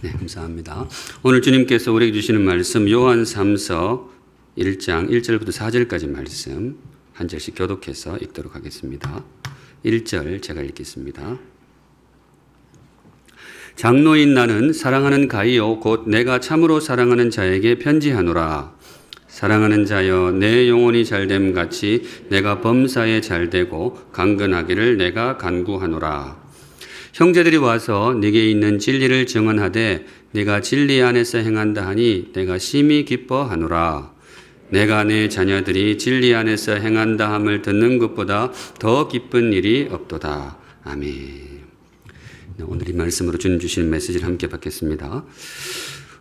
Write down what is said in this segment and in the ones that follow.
네, 감사합니다. 오늘 주님께서 우리에게 주시는 말씀 요한 3서 1장 1절부터 4절까지 말씀 한 절씩 교독해서 읽도록 하겠습니다. 1절 제가 읽겠습니다. 장로인 나는 사랑하는 가이요 곧 내가 참으로 사랑하는 자에게 편지하노라. 사랑하는 자여 내 영혼이 잘됨 같이 내가 범사에 잘되고 강건하기를 내가 간구하노라. 형제들이 와서 네게 있는 진리를 증언하되 네가 진리 안에서 행한다 하니 내가 심히 기뻐하노라. 내가 내 자녀들이 진리 안에서 행한다 함을 듣는 것보다 더 기쁜 일이 없도다. 아멘. 오늘 이 말씀으로 주님 주시는 메시지를 함께 받겠습니다.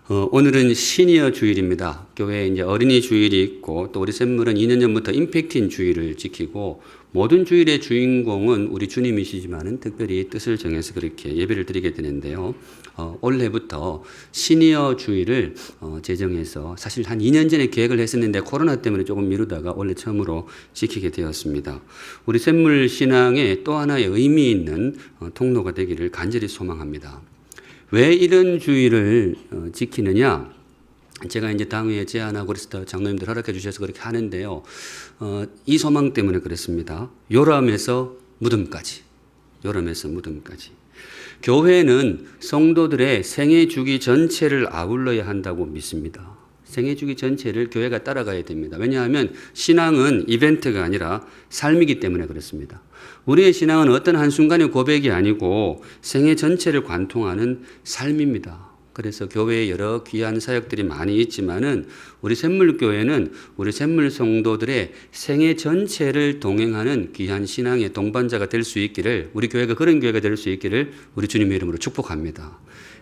오늘은 시니어 주일입니다. 교회에 이제 어린이 주일이 있고 또 우리 샘물은 2년 전부터 임팩트인 주일을 지키고 모든 주일의 주인공은 우리 주님이시지만은 특별히 뜻을 정해서 그렇게 예배를 드리게 되는데요. 올해부터 시니어 주일을 제정해서 사실 한 2년 전에 계획을 했었는데 코로나 때문에 조금 미루다가 올해 처음으로 지키게 되었습니다. 우리 샘물 신앙에 또 하나의 의미 있는 통로가 되기를 간절히 소망합니다. 왜 이런 주의를 지키느냐? 제가 이제 당회에 제안하고 그래서 장로님들 허락해 주셔서 그렇게 하는데요. 이 소망 때문에 그렇습니다. 요람에서 무덤까지. 요람에서 무덤까지. 교회는 성도들의 생애 주기 전체를 아울러야 한다고 믿습니다. 생애 주기 전체를 교회가 따라가야 됩니다. 왜냐하면 신앙은 이벤트가 아니라 삶이기 때문에 그렇습니다. 우리의 신앙은 어떤 한순간의 고백이 아니고 생애 전체를 관통하는 삶입니다. 그래서 교회에 여러 귀한 사역들이 많이 있지만은 우리 샘물교회는 우리 샘물 성도들의 생애 전체를 동행하는 귀한 신앙의 동반자가 될 수 있기를, 우리 교회가 그런 교회가 될 수 있기를 우리 주님의 이름으로 축복합니다.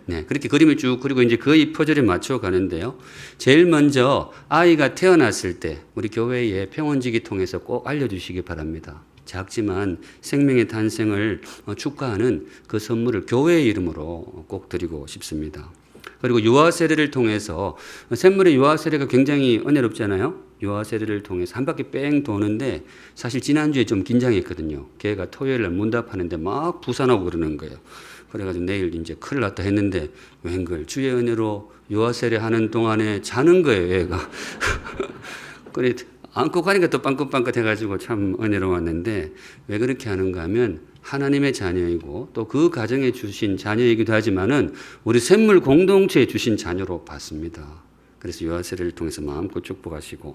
네, 그렇게 그림을 쭉 그리고 이제 거의 퍼즐에 맞춰 가는데요. 제일 먼저 아이가 태어났을 때 우리 교회의 평원지기 통해서 꼭 알려주시기 바랍니다. 작지만 생명의 탄생을 축하하는 그 선물을 교회의 이름으로 꼭 드리고 싶습니다. 그리고 유아 세례를 통해서 샘물의 유아 세례가 굉장히 은혜롭잖아요. 유아 세례를 통해서 한 바퀴 뺑 도는데 사실 지난주에 좀 긴장했거든요. 걔가 토요일날 문답하는데 막 부산하고 그러는 거예요. 그래가지고 내일 이제 큰일 났다 했는데 웬걸 주의 은혜로 유아 세례 하는 동안에 자는 거예요, 얘가. 그래 안고 가니까 또 빵긋빵긋 해가지고 참 은혜로웠는데 왜 그렇게 하는가 하면 하나님의 자녀이고 또 그 가정에 주신 자녀이기도 하지만은 우리 샘물 공동체에 주신 자녀로 봤습니다. 그래서 유아세례를 통해서 마음껏 축복하시고,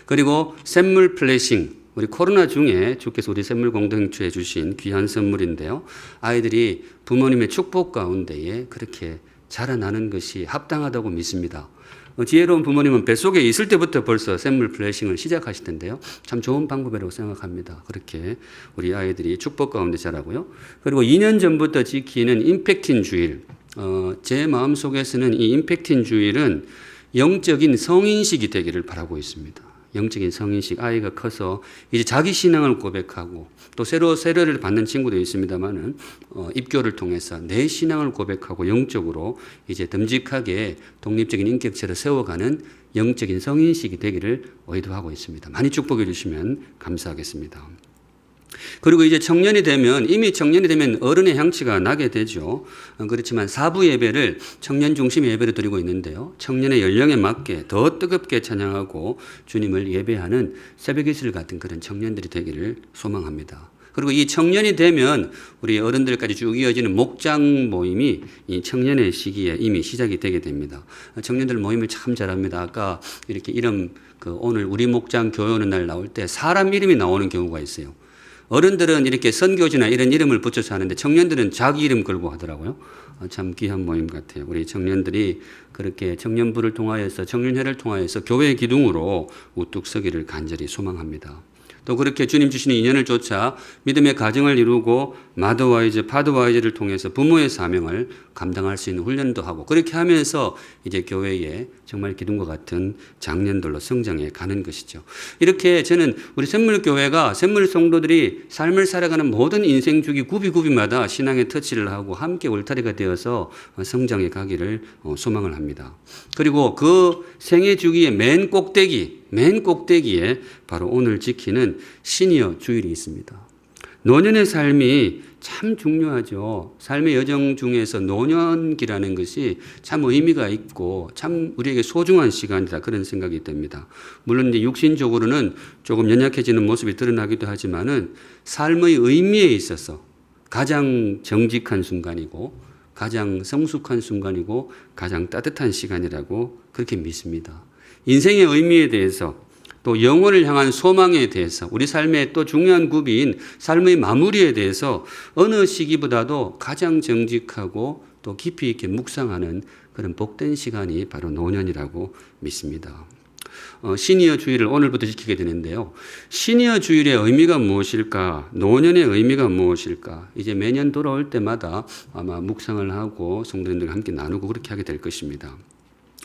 그리고 샘물 플래싱, 우리 코로나 중에 주께서 우리 샘물 공동체에 주신 귀한 선물인데요. 아이들이 부모님의 축복 가운데에 그렇게 자라나는 것이 합당하다고 믿습니다. 지혜로운 부모님은 뱃속에 있을 때부터 벌써 샘물 플래싱을 시작하시던데요. 참 좋은 방법이라고 생각합니다. 그렇게 우리 아이들이 축복 가운데 자라고요. 그리고 2년 전부터 지키는 임팩트인 주일. 제 마음속에서는 이 임팩트인 주일은 영적인 성인식이 되기를 바라고 있습니다. 영적인 성인식, 아이가 커서 이제 자기 신앙을 고백하고 또 새로 세례를 받는 친구도 있습니다만은 입교를 통해서 내 신앙을 고백하고 영적으로 이제 듬직하게 독립적인 인격체를 세워가는 영적인 성인식이 되기를 의도하고 있습니다. 많이 축복해 주시면 감사하겠습니다. 그리고 이제 청년이 되면, 이미 청년이 되면 어른의 향취가 나게 되죠. 그렇지만 사부 예배를 청년 중심의 예배를 드리고 있는데요. 청년의 연령에 맞게 더 뜨겁게 찬양하고 주님을 예배하는 새벽 이슬 같은 그런 청년들이 되기를 소망합니다. 그리고 이 청년이 되면 우리 어른들까지 쭉 이어지는 목장 모임이 이 청년의 시기에 이미 시작이 되게 됩니다. 청년들 모임을 참 잘합니다. 아까 이렇게 이름, 오늘 우리 목장 교회오는 날 나올 때 사람 이름이 나오는 경우가 있어요. 어른들은 이렇게 선교지나 이런 이름을 붙여서 하는데 청년들은 자기 이름 걸고 하더라고요. 참 귀한 모임 같아요. 우리 청년들이 그렇게 청년부를 통하여서, 청년회를 통하여서 교회의 기둥으로 우뚝 서기를 간절히 소망합니다. 또 그렇게 주님 주시는 인연을 쫓아 믿음의 가정을 이루고 마더와이즈, 파더와이즈를 통해서 부모의 사명을 감당할 수 있는 훈련도 하고, 그렇게 하면서 이제 교회에 정말 기둥과 같은 장년들로 성장해 가는 것이죠. 이렇게 저는 우리 샘물교회가 샘물 성도들이 삶을 살아가는 모든 인생 주기 구비구비마다 신앙의 터치를 하고 함께 울타리가 되어서 성장해 가기를 소망을 합니다. 그리고 그 생애 주기의 맨 꼭대기에 바로 오늘 지키는 시니어 주일이 있습니다. 노년의 삶이 참 중요하죠. 삶의 여정 중에서 노년기라는 것이 참 의미가 있고 참 우리에게 소중한 시간이다 그런 생각이 듭니다. 물론 이제 육신적으로는 조금 연약해지는 모습이 드러나기도 하지만은 삶의 의미에 있어서 가장 정직한 순간이고 가장 성숙한 순간이고 가장 따뜻한 시간이라고 그렇게 믿습니다. 인생의 의미에 대해서 또 영혼을 향한 소망에 대해서 우리 삶의 또 중요한 구비인 삶의 마무리에 대해서 어느 시기보다도 가장 정직하고 또 깊이 있게 묵상하는 그런 복된 시간이 바로 노년이라고 믿습니다. 시니어 주일을 오늘부터 지키게 되는데요. 시니어 주일의 의미가 무엇일까? 노년의 의미가 무엇일까? 이제 매년 돌아올 때마다 아마 묵상을 하고 성도님들과 함께 나누고 그렇게 하게 될 것입니다.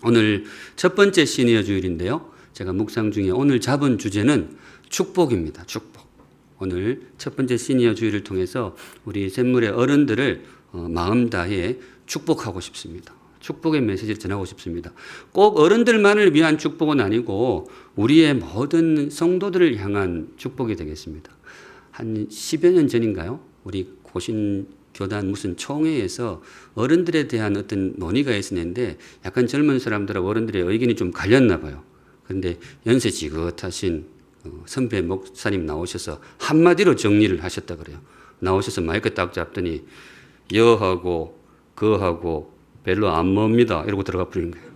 오늘 첫 번째 시니어 주일인데요. 제가 묵상 중에 오늘 잡은 주제는 축복입니다. 축복. 오늘 첫 번째 시니어 주일을 통해서 우리 샘물의 어른들을 마음 다해 축복하고 싶습니다. 축복의 메시지를 전하고 싶습니다. 꼭 어른들만을 위한 축복은 아니고 우리의 모든 성도들을 향한 축복이 되겠습니다. 한 10여 년 전인가요? 우리 고신 교단 무슨 총회에서 어른들에 대한 어떤 논의가 있었는데 약간 젊은 사람들하고 어른들의 의견이 좀 갈렸나 봐요. 그런데 연세 지긋하신 선배 목사님 나오셔서 한마디로 정리를 하셨다 그래요. 나오셔서 마이크 딱 잡더니 여하고 거하고 별로 안 멉니다. 이러고 들어가 버리는 거예요.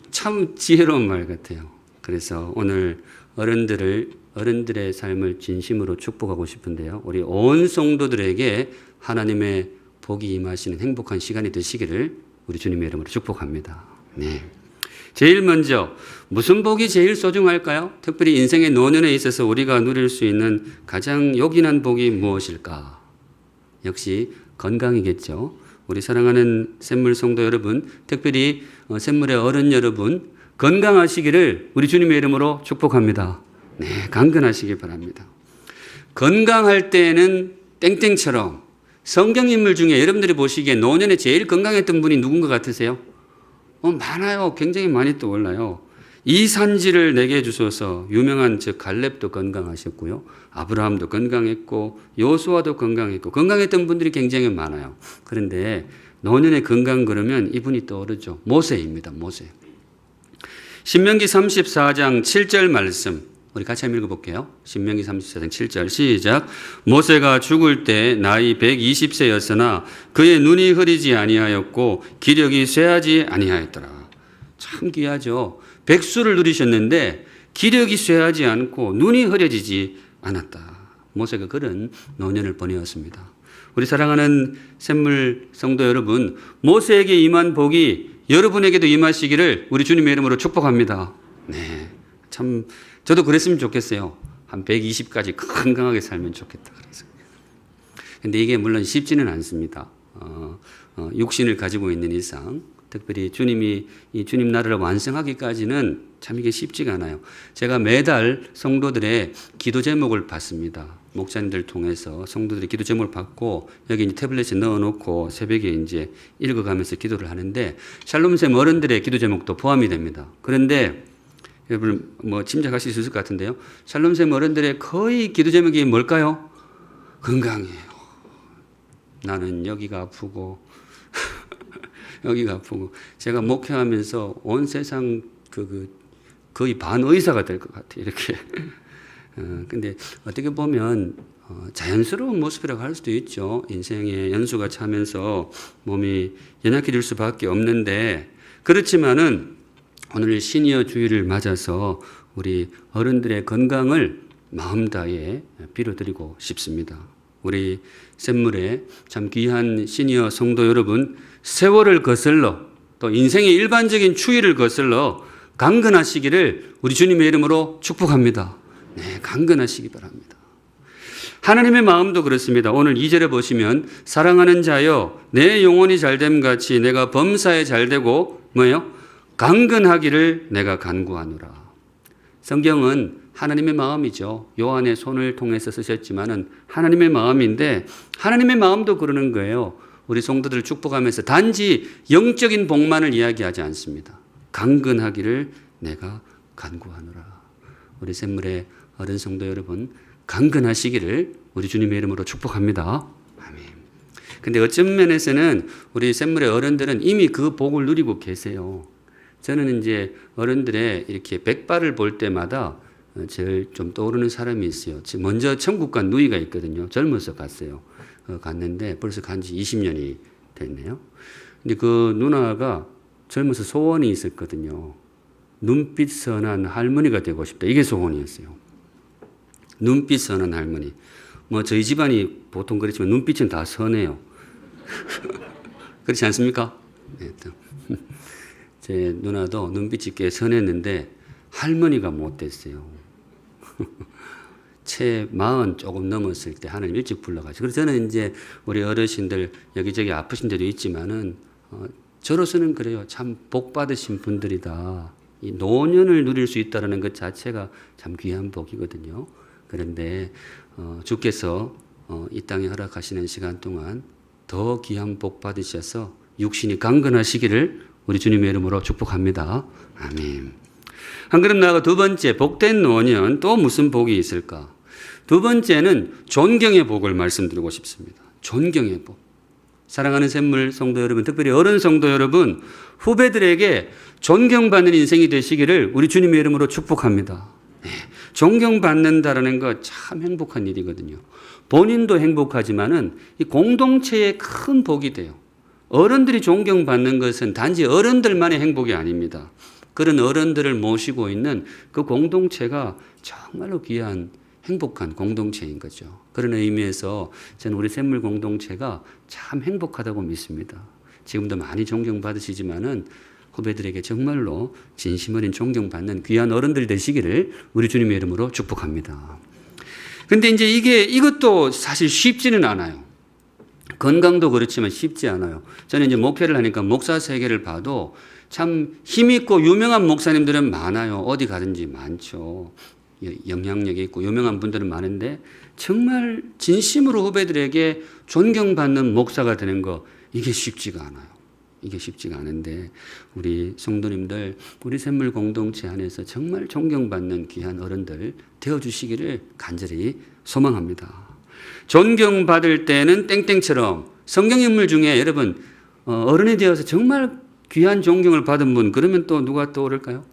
참 지혜로운 말 같아요. 그래서 오늘 어른들의 삶을 진심으로 축복하고 싶은데요. 우리 온 성도들에게 하나님의 복이 임하시는 행복한 시간이 되시기를 우리 주님의 이름으로 축복합니다. 네. 제일 먼저 무슨 복이 제일 소중할까요? 특별히 인생의 노년에 있어서 우리가 누릴 수 있는 가장 요긴한 복이 무엇일까? 역시 건강이겠죠. 우리 사랑하는 샘물 성도 여러분, 특별히 샘물의 어른 여러분, 건강하시기를 우리 주님의 이름으로 축복합니다. 네, 강건하시기 바랍니다. 건강할 때는 땡땡처럼 성경 인물 중에 여러분들이 보시기에 노년에 제일 건강했던 분이 누군 것 같으세요? 많아요. 굉장히 많이 떠올라요. 이 산지를 내게 주소서. 유명한 저 갈렙도 건강하셨고요. 아브라함도 건강했고 요수아도 건강했고 건강했던 분들이 굉장히 많아요. 그런데 노년의 건강 그러면 이분이 떠오르죠. 모세입니다. 모세. 신명기 34장 7절 말씀 우리 같이 한번 읽어볼게요. 신명기 34장 7절 시작. 모세가 죽을 때 나이 120세였으나 그의 눈이 흐리지 아니하였고 기력이 쇠하지 아니하였더라. 참 귀하죠. 백수를 누리셨는데 기력이 쇠하지 않고 눈이 흐려지지 않았다. 모세가 그런 노년을 보내었습니다. 우리 사랑하는 샘물 성도 여러분, 모세에게 임한 복이 여러분에게도 임하시기를 우리 주님의 이름으로 축복합니다. 네, 참 저도 그랬으면 좋겠어요. 한 120까지 건강하게 살면 좋겠다. 그래서. 근데 이게 물론 쉽지는 않습니다. 육신을 가지고 있는 이상, 특별히 주님이 이 주님 나라를 완성하기까지는 참 이게 쉽지가 않아요. 제가 매달 성도들의 기도 제목을 받습니다. 목사님들 통해서 성도들의 기도 제목을 받고 여기 이제 태블릿에 넣어놓고 새벽에 이제 읽어가면서 기도를 하는데 샬롬샘 어른들의 기도 제목도 포함이 됩니다. 그런데 여러분 뭐 짐작하실 수 있을 것 같은데요. 샬롬샘 어른들의 거의 기도 제목이 뭘까요? 건강이에요. 나는 여기가 아프고 여기가 아프고 제가 목회하면서 온 세상 거의 반의사가 될 것 같아요. 이렇게. 근데 어떻게 보면 자연스러운 모습이라고 할 수도 있죠. 인생의 연수가 차면서 몸이 연약해질 수밖에 없는데 그렇지만은 오늘 시니어 주일을 맞아서 우리 어른들의 건강을 마음 다해 빌어드리고 싶습니다. 우리 샘물의 참 귀한 시니어 성도 여러분, 세월을 거슬러 또 인생의 일반적인 추위를 거슬러 강건하시기를 우리 주님의 이름으로 축복합니다. 네, 강건하시기 바랍니다. 하나님의 마음도 그렇습니다. 오늘 2절에 보시면 사랑하는 자여 내 영혼이 잘됨 같이 내가 범사에 잘되고 뭐예요? 강건하기를 내가 간구하노라. 성경은 하나님의 마음이죠. 요한의 손을 통해서 쓰셨지만은 하나님의 마음인데 하나님의 마음도 그러는 거예요. 우리 성도들을 축복하면서 단지 영적인 복만을 이야기하지 않습니다. 강건하기를 내가 간구하노라. 우리 샘물의 어른 성도 여러분, 강건하시기를 우리 주님의 이름으로 축복합니다. 아멘. 근데 어떤 면에서는 우리 샘물의 어른들은 이미 그 복을 누리고 계세요. 저는 이제 어른들의 이렇게 백발을 볼 때마다 제일 좀 떠오르는 사람이 있어요. 먼저 천국 간 누이가 있거든요. 젊어서 갔어요. 갔는데 벌써 간 지 20년이 됐네요. 근데 그 누나가 젊어서 소원이 있었거든요. 눈빛 선한 할머니가 되고 싶다. 이게 소원이었어요. 눈빛 선한 할머니. 뭐 저희 집안이 보통 그렇지만 눈빛은 다 선해요. 그렇지 않습니까? 네, 제 누나도 눈빛이 꽤 선했는데 할머니가 못 됐어요. 채 40 조금 넘었을 때 하나님 일찍 불러가지고. 그래서 저는 이제 우리 어르신들 여기저기 아프신 데도 있지만은 저로서는 그래요. 참 복 받으신 분들이다. 이 노년을 누릴 수 있다는 것 자체가 참 귀한 복이거든요. 그런데 주께서 이 땅에 허락하시는 시간 동안 더 귀한 복 받으셔서 육신이 강건하시기를 우리 주님의 이름으로 축복합니다. 아멘. 한 걸음 나아가 두 번째, 복된 노년 또 무슨 복이 있을까? 두 번째는 존경의 복을 말씀드리고 싶습니다. 존경의 복. 사랑하는 샘물 성도 여러분, 특별히 어른 성도 여러분, 후배들에게 존경받는 인생이 되시기를 우리 주님의 이름으로 축복합니다. 네, 존경받는다라는 것 참 행복한 일이거든요. 본인도 행복하지만은 이 공동체의 큰 복이 돼요. 어른들이 존경받는 것은 단지 어른들만의 행복이 아닙니다. 그런 어른들을 모시고 있는 그 공동체가 정말로 귀한 행복한 공동체인 거죠. 그런 의미에서 저는 우리 샘물 공동체가 참 행복하다고 믿습니다. 지금도 많이 존경받으시지만은 후배들에게 정말로 진심 어린 존경받는 귀한 어른들 되시기를 우리 주님의 이름으로 축복합니다. 근데 이제 이것도 사실 쉽지는 않아요. 건강도 그렇지만 쉽지 않아요. 저는 이제 목회를 하니까 목사 세계를 봐도 참 힘있고 유명한 목사님들은 많아요. 어디 가든지 많죠. 영향력이 있고 유명한 분들은 많은데 정말 진심으로 후배들에게 존경받는 목사가 되는 거 이게 쉽지가 않아요. 이게 쉽지가 않은데 우리 성도님들 우리 샘물 공동체 안에서 정말 존경받는 귀한 어른들 되어주시기를 간절히 소망합니다. 존경받을 때는 땡땡처럼 성경인물 중에 여러분 어른이 되어서 정말 귀한 존경을 받은 분 그러면 또 누가 떠오를까요?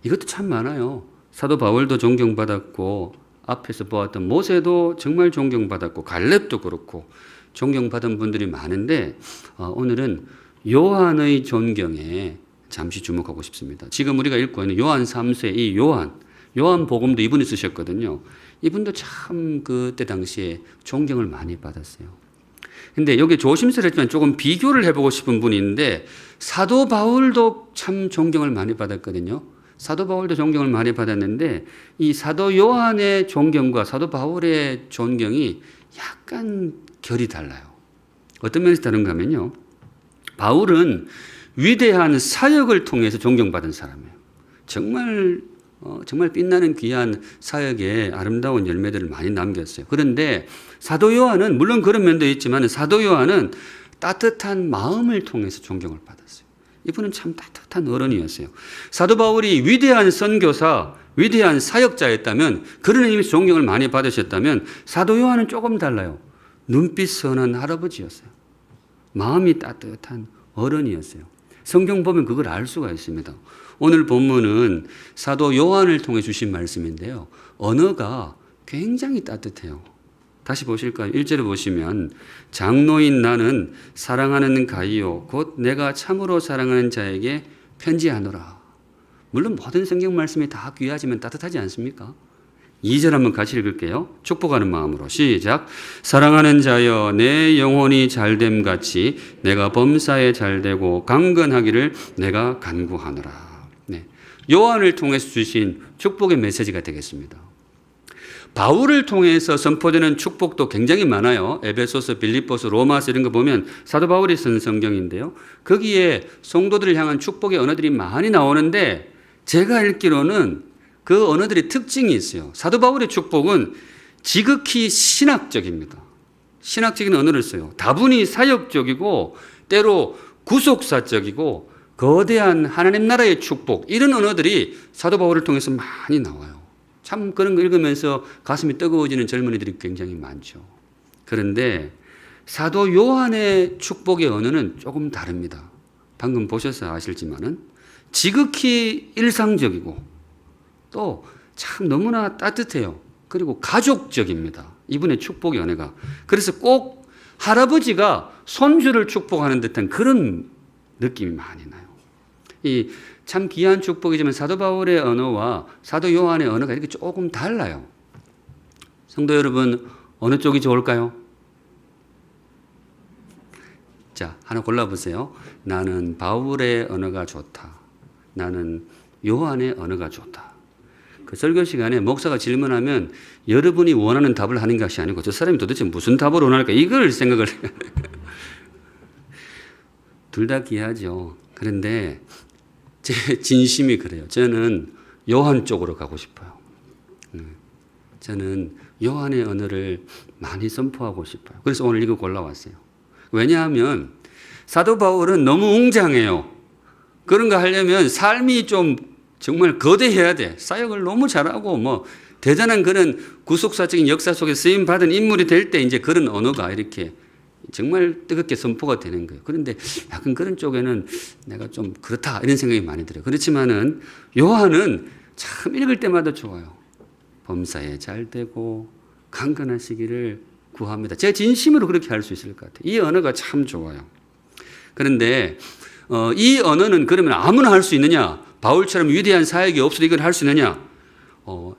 이것도 참 많아요. 사도 바울도 존경받았고 앞에서 보았던 모세도 정말 존경받았고 갈렙도 그렇고 존경받은 분들이 많은데 오늘은 요한의 존경에 잠시 주목하고 싶습니다. 지금 우리가 읽고 있는 요한 3세 이 요한 복음도 이분이 쓰셨거든요. 이분도 참 그때 당시에 존경을 많이 받았어요. 근데 여기 조심스럽지만 조금 비교를 해보고 싶은 분이 있는데 사도 바울도 참 존경을 많이 받았거든요. 사도 바울도 존경을 많이 받았는데 이 사도 요한의 존경과 사도 바울의 존경이 약간 결이 달라요. 어떤 면에서 다른가 하면요. 바울은 위대한 사역을 통해서 존경받은 사람이에요. 정말 빛나는 귀한 사역에 아름다운 열매들을 많이 남겼어요. 그런데 사도 요한은 물론 그런 면도 있지만 사도 요한은 따뜻한 마음을 통해서 존경을 받았어요. 이분은 참 따뜻한 어른이었어요. 사도 바울이 위대한 선교사, 위대한 사역자였다면 그런 의미에서 존경을 많이 받으셨다면 사도 요한은 조금 달라요. 눈빛 선한 할아버지였어요. 마음이 따뜻한 어른이었어요. 성경 보면 그걸 알 수가 있습니다. 오늘 본문은 사도 요한을 통해 주신 말씀인데요. 언어가 굉장히 따뜻해요. 다시 보실까요? 1절에 보시면 장로인 나는 사랑하는 가이요 곧 내가 참으로 사랑하는 자에게 편지하노라. 물론 모든 성경 말씀이 다 귀하지만 따뜻하지 않습니까? 2절 한번 같이 읽을게요. 축복하는 마음으로 시작. 사랑하는 자여 내 영혼이 잘됨 같이 내가 범사에 잘되고 강건하기를 내가 간구하노라. 네. 요한을 통해서 주신 축복의 메시지가 되겠습니다. 바울을 통해서 선포되는 축복도 굉장히 많아요. 에베소서, 빌립보서, 로마서 이런 거 보면 사도 바울이 쓴 성경인데요. 거기에 성도들을 향한 축복의 언어들이 많이 나오는데 제가 읽기로는 그 언어들의 특징이 있어요. 사도 바울의 축복은 지극히 신학적입니다. 신학적인 언어를 써요. 다분히 사역적이고 때로 구속사적이고 거대한 하나님 나라의 축복 이런 언어들이 사도 바울을 통해서 많이 나와요. 참 그런 거 읽으면서 가슴이 뜨거워지는 젊은이들이 굉장히 많죠. 그런데 사도 요한의 축복의 언어는 조금 다릅니다. 방금 보셔서 아실지만은 지극히 일상적이고 또 참 너무나 따뜻해요. 그리고 가족적입니다. 이분의 축복의 언어가. 그래서 꼭 할아버지가 손주를 축복하는 듯한 그런 느낌이 많이 나요. 이 참 귀한 축복이지만 사도 바울의 언어와 사도 요한의 언어가 이렇게 조금 달라요. 성도 여러분, 어느 쪽이 좋을까요? 자, 하나 골라보세요. 나는 바울의 언어가 좋다. 나는 요한의 언어가 좋다. 그 설교 시간에 목사가 질문하면 여러분이 원하는 답을 하는 것이 아니고 저 사람이 도대체 무슨 답을 원할까? 이걸 생각을 해요. 둘 다 귀하죠. 그런데 제 진심이 그래요. 저는 요한 쪽으로 가고 싶어요. 저는 요한의 언어를 많이 선포하고 싶어요. 그래서 오늘 이거 골라왔어요. 왜냐하면 사도 바울은 너무 웅장해요. 그런 거 하려면 삶이 좀 정말 거대해야 돼. 사역을 너무 잘하고 뭐 대단한 그런 구속사적인 역사 속에 쓰임 받은 인물이 될 때 이제 그런 언어가 이렇게 정말 뜨겁게 선포가 되는 거예요. 그런데 약간 그런 쪽에는 내가 좀 그렇다 이런 생각이 많이 들어요. 그렇지만은 요한은 참 읽을 때마다 좋아요. 범사에 잘 되고 강건하시기를 구합니다. 제 진심으로 그렇게 할 수 있을 것 같아요. 이 언어가 참 좋아요. 그런데 이 언어는 그러면 아무나 할 수 있느냐? 바울처럼 위대한 사역이 없어도 이걸 할 수 있느냐?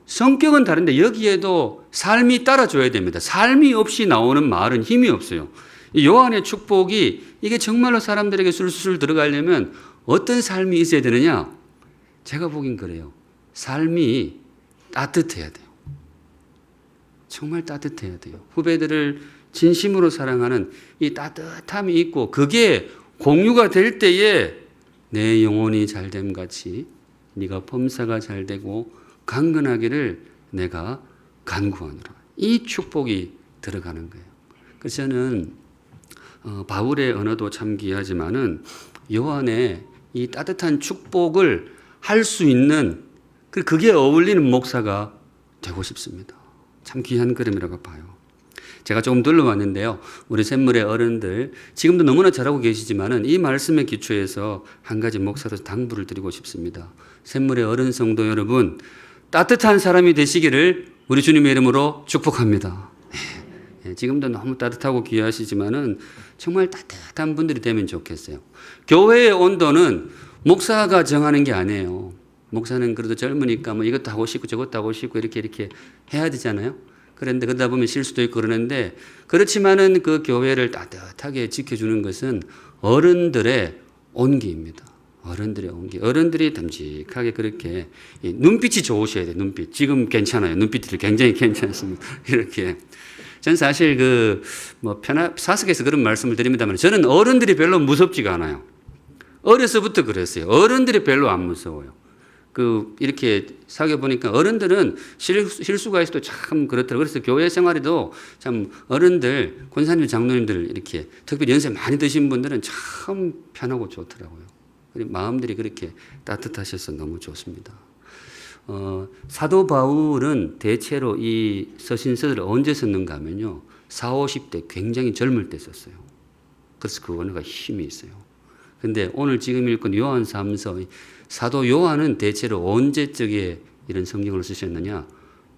성격은 다른데 여기에도 삶이 따라줘야 됩니다. 삶이 없이 나오는 말은 힘이 없어요. 이 요한의 축복이 이게 정말로 사람들에게 술술 들어가려면 어떤 삶이 있어야 되느냐? 제가 보긴 그래요. 삶이 따뜻해야 돼요. 정말 따뜻해야 돼요. 후배들을 진심으로 사랑하는 이 따뜻함이 있고 그게 공유가 될 때에 내 영혼이 잘됨 같이 네가 범사가 잘되고 강건하기를 내가 간구하노라. 이 축복이 들어가는 거예요. 그래서 저는 바울의 언어도 참 귀하지만은 요한의 이 따뜻한 축복을 할 수 있는 그게 어울리는 목사가 되고 싶습니다. 참 귀한 그림이라고 봐요. 제가 조금 둘러봤는데요. 우리 샘물의 어른들 지금도 너무나 잘하고 계시지만은 이 말씀의 기초에서 한 가지 목사로서 당부를 드리고 싶습니다. 샘물의 어른 성도 여러분, 따뜻한 사람이 되시기를 우리 주님의 이름으로 축복합니다. 지금도 너무 따뜻하고 귀하시지만은 정말 따뜻한 분들이 되면 좋겠어요. 교회의 온도는 목사가 정하는 게 아니에요. 목사는 그래도 젊으니까 뭐 이것도 하고 싶고 저것도 하고 싶고 이렇게 해야 되잖아요. 그런데 그러다 보면 실수도 있고 그러는데 그렇지만은 그 교회를 따뜻하게 지켜주는 것은 어른들의 온기입니다. 어른들의 온기. 어른들이 듬직하게 그렇게 눈빛이 좋으셔야 돼요. 눈빛. 지금 괜찮아요. 눈빛들이 굉장히 괜찮습니다. 이렇게. 전 사실 사석에서 그런 말씀을 드립니다만 저는 어른들이 별로 무섭지가 않아요. 어려서부터 그랬어요. 어른들이 별로 안 무서워요. 이렇게 사귀어 보니까 어른들은 실수가 있어도 참 그렇더라고요. 그래서 교회 생활에도 참 어른들, 권사님, 장로님들 이렇게 특별히 연세 많이 드신 분들은 참 편하고 좋더라고요. 그리고 마음들이 그렇게 따뜻하셔서 너무 좋습니다. 사도 바울은 대체로 이 서신서를 언제 썼는가 하면요. 40, 50대 굉장히 젊을 때 썼어요. 그래서 그 언어가 힘이 있어요. 근데 오늘 지금 읽은 요한 3서 사도 요한은 대체로 언제적에 이런 성경을 쓰셨느냐?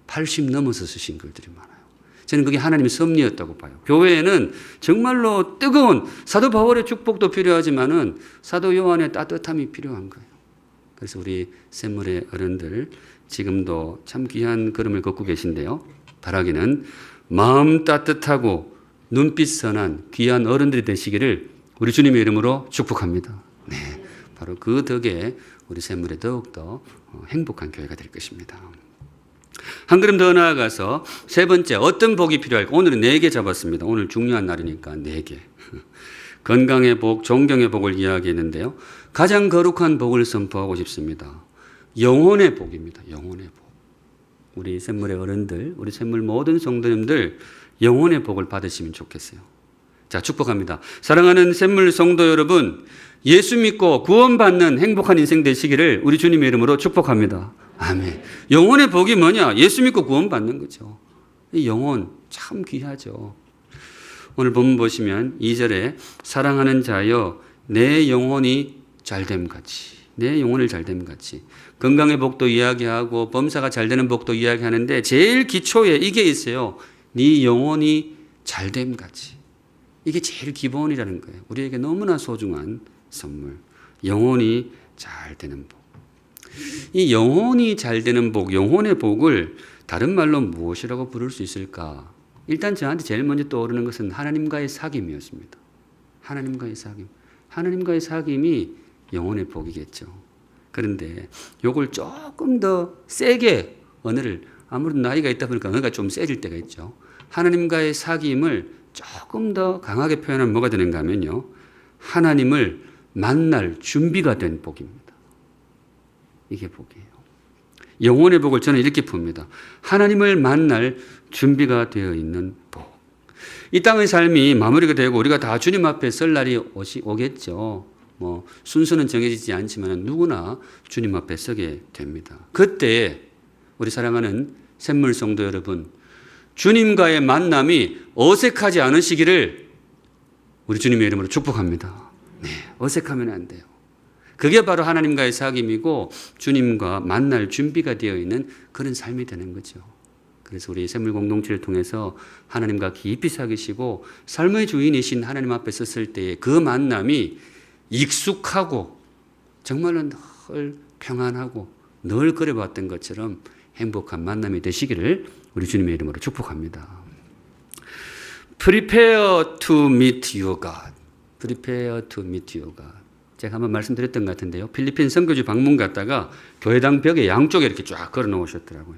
80 넘어서 쓰신 글들이 많아요. 저는 그게 하나님의 섭리였다고 봐요. 교회에는 정말로 뜨거운 사도 바울의 축복도 필요하지만은 사도 요한의 따뜻함이 필요한 거예요. 그래서 우리 샘물의 어른들 지금도 참 귀한 걸음을 걷고 계신데요. 바라기는 마음 따뜻하고 눈빛 선한 귀한 어른들이 되시기를 우리 주님의 이름으로 축복합니다. 네, 바로 그 덕에 우리 샘물에 더욱더 행복한 교회가 될 것입니다. 한 걸음 더 나아가서 세 번째 어떤 복이 필요할까? 오늘은 4개 잡았습니다. 오늘 중요한 날이니까 4개. 건강의 복, 존경의 복을 이야기했는데요. 가장 거룩한 복을 선포하고 싶습니다. 영혼의 복입니다. 영혼의 복. 우리 샘물의 어른들, 우리 샘물 모든 성도님들 영혼의 복을 받으시면 좋겠어요. 자, 축복합니다. 사랑하는 샘물 성도 여러분, 예수 믿고 구원받는 행복한 인생 되시기를 우리 주님의 이름으로 축복합니다. 아멘. 영혼의 복이 뭐냐? 예수 믿고 구원받는 거죠. 이 영혼 참 귀하죠. 오늘 본문 보시면 2절에 사랑하는 자여 내 영혼이 잘됨 같이, 내 영혼을 잘됨 같이, 건강의 복도 이야기하고 범사가 잘되는 복도 이야기하는데 제일 기초에 이게 있어요. 네 영혼이 잘됨 같이. 이게 제일 기본이라는 거예요. 우리에게 너무나 소중한 선물. 영혼이 잘 되는 복. 이 영혼이 잘 되는 복, 영혼의 복을 다른 말로 무엇이라고 부를 수 있을까? 일단 저한테 제일 먼저 떠오르는 것은 하나님과의 사귐이었습니다. 하나님과의 사귐. 하나님과의 사귐이 영혼의 복이겠죠. 그런데 요걸 조금 더 세게 언어를, 아무래도 나이가 있다 보니까 언어가 좀 세질 때가 있죠. 하나님과의 사귐을 조금 더 강하게 표현하면 뭐가 되는가 하면요. 하나님을 만날 준비가 된 복입니다. 이게 복이에요. 영혼의 복을 저는 이렇게 봅니다. 하나님을 만날 준비가 되어 있는 복. 이 땅의 삶이 마무리가 되고 우리가 다 주님 앞에 설 날이 오겠죠. 뭐 순서는 정해지지 않지만 누구나 주님 앞에 서게 됩니다. 그때 우리 사랑하는 샘물 성도 여러분, 주님과의 만남이 어색하지 않으시기를 우리 주님의 이름으로 축복합니다. 네, 어색하면 안 돼요. 그게 바로 하나님과의 사귐이고 주님과 만날 준비가 되어 있는 그런 삶이 되는 거죠. 그래서 우리 샘물 공동체를 통해서 하나님과 깊이 사귀시고 삶의 주인이신 하나님 앞에 섰을 때의 그 만남이 익숙하고 정말로 늘 평안하고 늘 그려봤던 것처럼 행복한 만남이 되시기를 우리 주님의 이름으로 축복합니다. Prepare to meet your God. Prepare to meet your God. 제가 한번 말씀드렸던 것 같은데요. 필리핀 선교지 방문 갔다가 교회당 벽에 양쪽에 이렇게 쫙 걸어 놓으셨더라고요.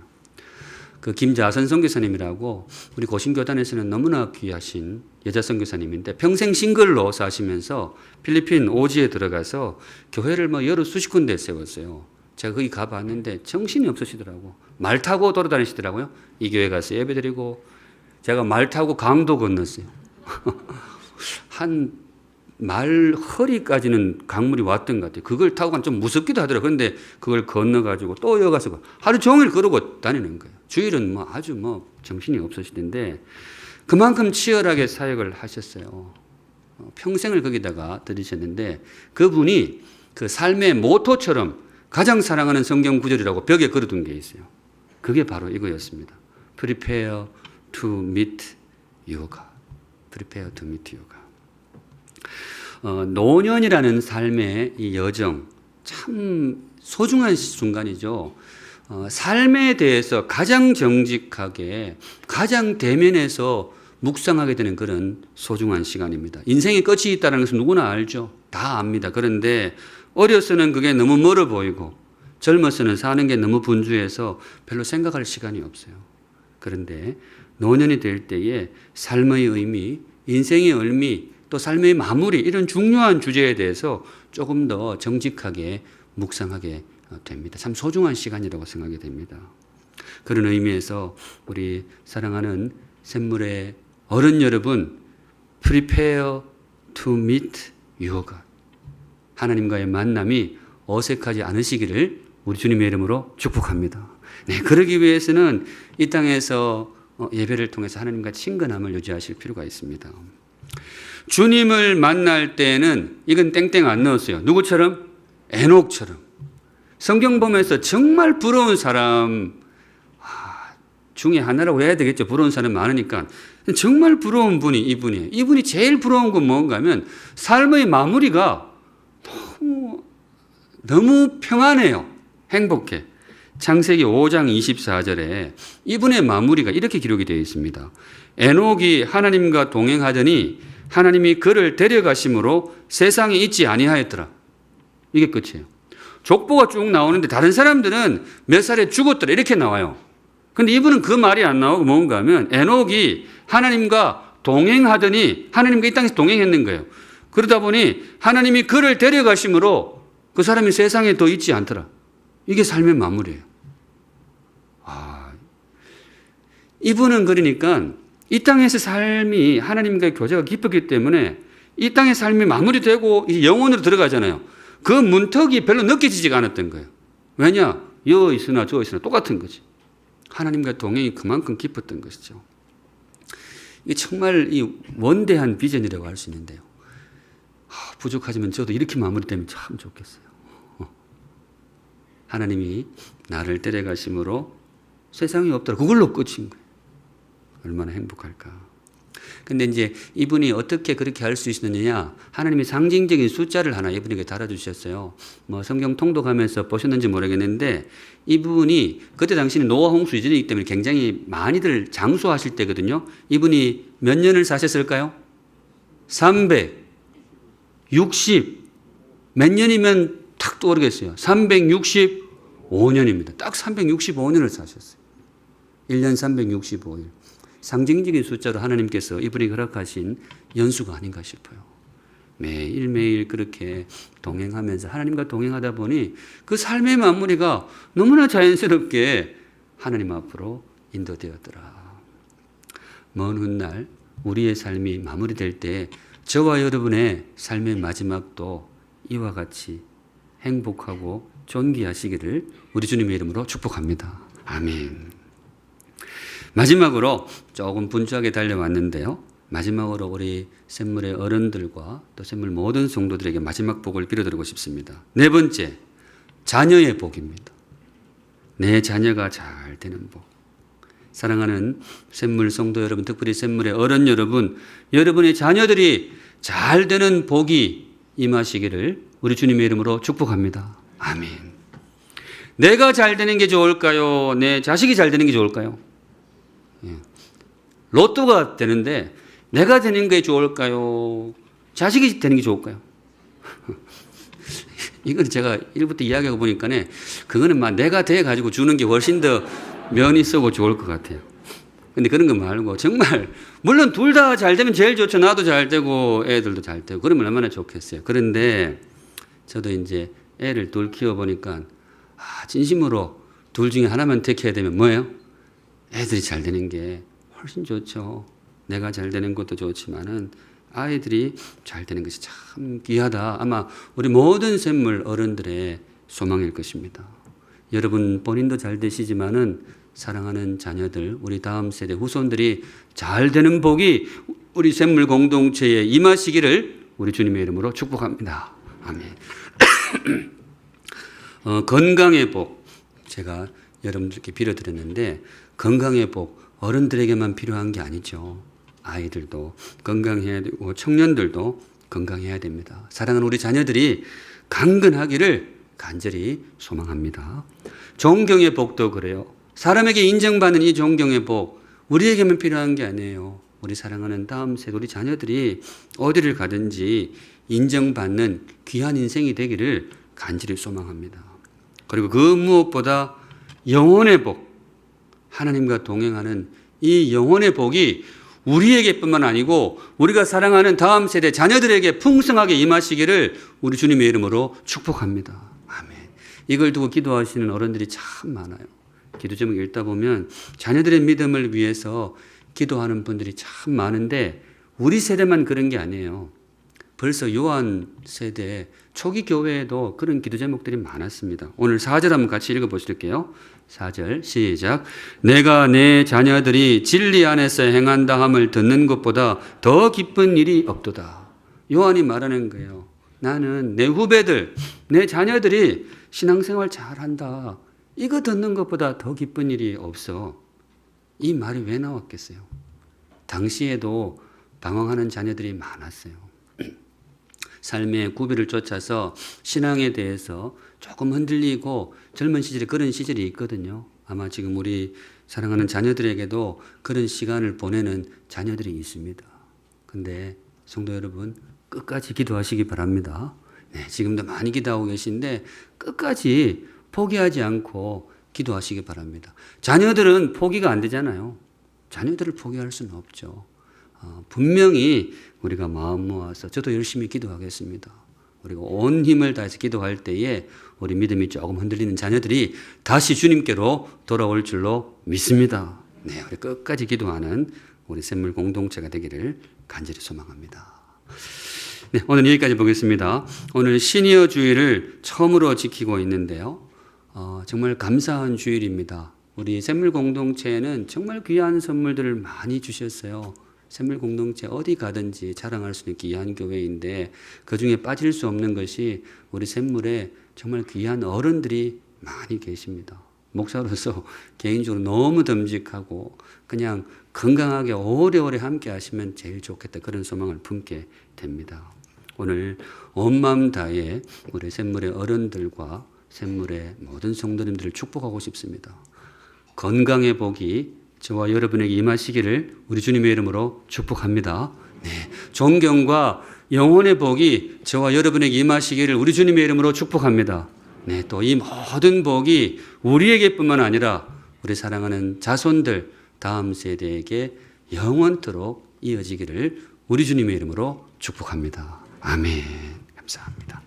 그 김자선 선교사님이라고 우리 고신교단에서는 너무나 귀하신 여자 선교사님인데 평생 싱글로 사시면서 필리핀 오지에 들어가서 교회를 뭐 여러 수십 군데 세웠어요. 제가 거기 가봤는데 정신이 없으시더라고. 말 타고 돌아다니시더라고요. 이 교회 가서 예배드리고 제가 말 타고 강도 건넜어요. 한 말 허리까지는 강물이 왔던 것 같아요. 그걸 타고 가면 좀 무섭기도 하더라고요. 그런데 그걸 건너가지고 또 여가서 하루 종일 그러고 다니는 거예요. 주일은 뭐 아주 뭐 정신이 없으시던데 그만큼 치열하게 사역을 하셨어요. 평생을 거기다가 들이셨는데 그분이 그 삶의 모토처럼 가장 사랑하는 성경 구절이라고 벽에 걸어둔 게 있어요. 그게 바로 이거였습니다. Prepare to meet your God. Prepare to meet your God. 노년이라는 삶의 이 여정 참 소중한 순간이죠. 삶에 대해서 가장 정직하게 가장 대면해서 묵상하게 되는 그런 소중한 시간입니다. 인생의 끝이 있다는 것은 누구나 알죠. 다 압니다. 그런데 어려서는 그게 너무 멀어 보이고 젊어서는 사는 게 너무 분주해서 별로 생각할 시간이 없어요. 그런데 노년이 될 때에 삶의 의미, 인생의 의미, 또 삶의 마무리 이런 중요한 주제에 대해서 조금 더 정직하게 묵상하게 됩니다. 참 소중한 시간이라고 생각이 됩니다. 그런 의미에서 우리 사랑하는 샘물의 어른 여러분, Prepare to meet your God. 하나님과의 만남이 어색하지 않으시기를 우리 주님의 이름으로 축복합니다. 네, 그러기 위해서는 이 땅에서 예배를 통해서 하나님과 친근함을 유지하실 필요가 있습니다. 주님을 만날 때는 이건 땡땡 안 넣었어요. 누구처럼? 에녹처럼. 성경 보면서 정말 부러운 사람 중에 하나라고 해야 되겠죠. 부러운 사람 많으니까. 정말 부러운 분이 이분이에요. 이분이 제일 부러운 건 뭔가 하면 삶의 마무리가 너무 평안해요. 행복해. 창세기 5장 24절에 이분의 마무리가 이렇게 기록이 되어 있습니다. 에녹이 하나님과 동행하더니 하나님이 그를 데려가심으로 세상에 있지 아니하였더라. 이게 끝이에요. 족보가 쭉 나오는데 다른 사람들은 몇 살에 죽었더라 이렇게 나와요. 근데 이분은 그 말이 안 나오고 뭔가 하면 에녹이 하나님과 동행하더니 하나님과 이 땅에서 동행했는 거예요. 그러다 보니 하나님이 그를 데려가심으로 그 사람이 세상에 더 있지 않더라. 이게 삶의 마무리예요. 이분은 그러니까 이 땅에서 삶이 하나님과의 교제가 깊었기 때문에 이 땅의 삶이 마무리되고 영혼으로 들어가잖아요. 그 문턱이 별로 느껴지지가 않았던 거예요. 왜냐? 여 있으나 저 있으나 똑같은 거지. 하나님과 동행이 그만큼 깊었던 것이죠. 이게 정말 이 원대한 비전이라고 할 수 있는데요. 부족하지만 저도 이렇게 마무리되면 참 좋겠어요. 하나님이 나를 데려가심으로 세상이 없더라. 그걸로 끝인 거예요. 얼마나 행복할까. 근데 이제 이분이 어떻게 그렇게 할 수 있느냐. 하나님이 상징적인 숫자를 하나 이분에게 달아주셨어요. 뭐 성경 통독하면서 보셨는지 모르겠는데 이분이 그때 당시는 노아 홍수 이전이기 때문에 굉장히 많이들 장수하실 때거든요. 이분이 몇 년을 사셨을까요? 360. 몇 년이면 탁 떠오르겠어요. 365년입니다. 딱 365년을 사셨어요. 1년 365일. 상징적인 숫자로 하나님께서 이분이 허락하신 연수가 아닌가 싶어요. 매일매일 그렇게 동행하면서 하나님과 동행하다 보니 그 삶의 마무리가 너무나 자연스럽게 하나님 앞으로 인도되었더라. 먼 훗날 우리의 삶이 마무리될 때 저와 여러분의 삶의 마지막도 이와 같이 행복하고 존귀하시기를 우리 주님의 이름으로 축복합니다. 아멘. 마지막으로 조금 분주하게 달려왔는데요. 마지막으로 우리 샘물의 어른들과 또 샘물 모든 성도들에게 마지막 복을 빌어드리고 싶습니다. 네 번째, 자녀의 복입니다. 내 자녀가 잘 되는 복. 사랑하는 샘물 성도 여러분, 특별히 샘물의 어른 여러분, 여러분의 자녀들이 잘 되는 복이 임하시기를 우리 주님의 이름으로 축복합니다. 아멘. 내가 잘 되는 게 좋을까요? 내 자식이 잘 되는 게 좋을까요? 로또가 되는데 내가 되는 게 좋을까요? 자식이 되는 게 좋을까요? 이건 제가 1부터 이야기하고 보니까 그거는 막 내가 돼가지고 주는 게 훨씬 더 면이 쓰고 좋을 것 같아요. 근데 그런 거 말고 정말 물론 둘 다 잘 되면 제일 좋죠. 나도 잘 되고 애들도 잘 되고 그러면 얼마나 좋겠어요. 그런데 저도 이제 애를 둘 키워보니까 진심으로 둘 중에 하나만 택해야 되면 뭐예요? 애들이 잘 되는 게 훨씬 좋죠. 내가 잘 되는 것도 좋지만은 아이들이 잘 되는 것이 참 귀하다. 아마 우리 모든 샘물 어른들의 소망일 것입니다. 여러분 본인도 잘 되시지만은 사랑하는 자녀들, 우리 다음 세대 후손들이 잘 되는 복이 우리 샘물 공동체에 임하시기를 우리 주님의 이름으로 축복합니다. 아멘. 건강의 복, 제가 여러분들께 빌어드렸는데 건강의 복, 어른들에게만 필요한 게 아니죠. 아이들도 건강해야 되고 청년들도 건강해야 됩니다. 사랑하는 우리 자녀들이 강건하기를 간절히 소망합니다. 존경의 복도 그래요. 사람에게 인정받는 이 존경의 복, 우리에게만 필요한 게 아니에요. 우리 사랑하는 다음 세대 우리 자녀들이 어디를 가든지 인정받는 귀한 인생이 되기를 간절히 소망합니다. 그리고 그 무엇보다 영혼의 복, 하나님과 동행하는 이 영혼의 복이 우리에게뿐만 아니고 우리가 사랑하는 다음 세대 자녀들에게 풍성하게 임하시기를 우리 주님의 이름으로 축복합니다. 아멘. 이걸 두고 기도하시는 어른들이 참 많아요. 기도 제목 읽다 보면 자녀들의 믿음을 위해서 기도하는 분들이 참 많은데 우리 세대만 그런 게 아니에요. 벌써 요한 세대 초기 교회에도 그런 기도 제목들이 많았습니다. 오늘 4절 한번 같이 읽어보실게요. 4절 시작. 내가 내 자녀들이 진리 안에서 행한다 함을 듣는 것보다 더 기쁜 일이 없도다. 요한이 말하는 거예요. 나는 내 후배들, 내 자녀들이 신앙생활 잘한다. 이거 듣는 것보다 더 기쁜 일이 없어. 이 말이 왜 나왔겠어요? 당시에도 방황하는 자녀들이 많았어요. 삶의 구비를 쫓아서 신앙에 대해서 조금 흔들리고 젊은 시절에 그런 시절이 있거든요. 아마 지금 우리 사랑하는 자녀들에게도 그런 시간을 보내는 자녀들이 있습니다. 근데 성도 여러분 끝까지 기도하시기 바랍니다. 네, 지금도 많이 기도하고 계신데 끝까지 포기하지 않고 기도하시기 바랍니다. 자녀들은 포기가 안 되잖아요. 자녀들을 포기할 수는 없죠. 분명히 우리가 마음 모아서 저도 열심히 기도하겠습니다. 그리고 온 힘을 다해서 기도할 때에 우리 믿음이 조금 흔들리는 자녀들이 다시 주님께로 돌아올 줄로 믿습니다. 네, 우리 끝까지 기도하는 우리 샘물 공동체가 되기를 간절히 소망합니다. 네, 오늘 여기까지 보겠습니다. 오늘 시니어 주일을 처음으로 지키고 있는데요. 정말 감사한 주일입니다. 우리 샘물 공동체에는 정말 귀한 선물들을 많이 주셨어요. 샘물 공동체 어디 가든지 자랑할 수 있는 귀한 교회인데 그중에 빠질 수 없는 것이 우리 샘물에 정말 귀한 어른들이 많이 계십니다. 목사로서 개인적으로 너무 듬직하고 그냥 건강하게 오래오래 함께 하시면 제일 좋겠다, 그런 소망을 품게 됩니다. 오늘 온 마음 다해 우리 샘물의 어른들과 샘물의 모든 성도님들을 축복하고 싶습니다. 건강의 복이 저와 여러분에게 임하시기를 우리 주님의 이름으로 축복합니다. 네, 존경과 영혼의 복이 저와 여러분에게 임하시기를 우리 주님의 이름으로 축복합니다. 네, 또 이 모든 복이 우리에게뿐만 아니라 우리 사랑하는 자손들, 다음 세대에게 영원토록 이어지기를 우리 주님의 이름으로 축복합니다. 아멘. 감사합니다.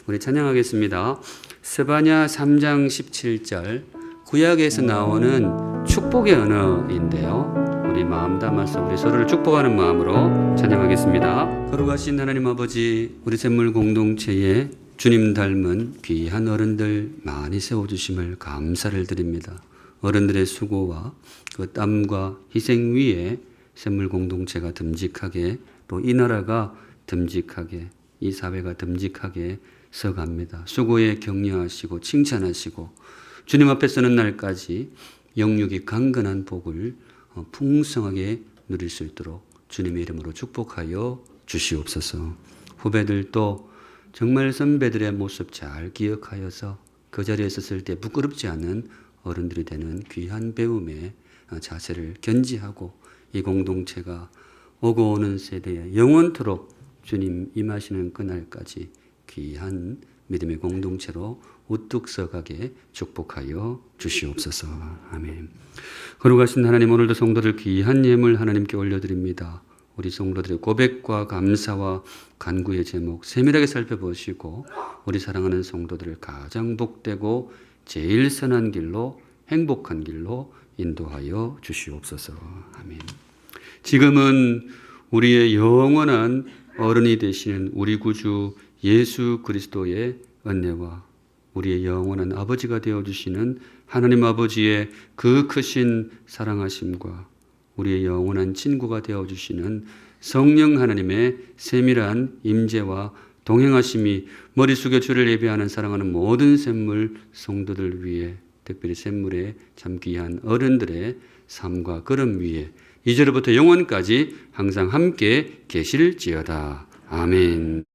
우리 찬양하겠습니다. 스바냐 3장 17절, 구약에서 나오는 축복의 언어인데요. 우리 마음 담아서 우리 서로를 축복하는 마음으로 찬양하겠습니다. 거룩하신 하나님 아버지, 우리 샘물 공동체에 주님 닮은 귀한 어른들 많이 세워주심을 감사를 드립니다. 어른들의 수고와 그 땀과 희생 위에 샘물 공동체가 듬직하게, 또 이 나라가 듬직하게, 이 사회가 듬직하게 서갑니다. 수고에 격려하시고 칭찬하시고 주님 앞에 서는 날까지 영육이 강건한 복을 풍성하게 누릴 수 있도록 주님의 이름으로 축복하여 주시옵소서. 후배들도 정말 선배들의 모습 잘 기억하여서 그 자리에 섰을 때 부끄럽지 않은 어른들이 되는 귀한 배움의 자세를 견지하고 이 공동체가 오고 오는 세대에 영원토록 주님 임하시는 그날까지 귀한 믿음의 공동체로 우뚝 서가게 축복하여 주시옵소서. 아멘. 거룩하신 하나님, 오늘도 성도들 귀한 예물 하나님께 올려드립니다. 우리 성도들의 고백과 감사와 간구의 제목 세밀하게 살펴보시고 우리 사랑하는 성도들을 가장 복되고 제일 선한 길로, 행복한 길로 인도하여 주시옵소서. 아멘. 지금은 우리의 영원한 어른이 되시는 우리 구주 예수 그리스도의 은혜와 우리의 영원한 아버지가 되어주시는 하나님 아버지의 그 크신 사랑하심과 우리의 영원한 친구가 되어주시는 성령 하나님의 세밀한 임재와 동행하심이 머리 숙여 주를 예배하는 사랑하는 모든 샘물 성도들 위에, 특별히 샘물의 참 귀한 어른들의 삶과 걸음 위에 이제로부터 영원까지 항상 함께 계실지어다. 아멘.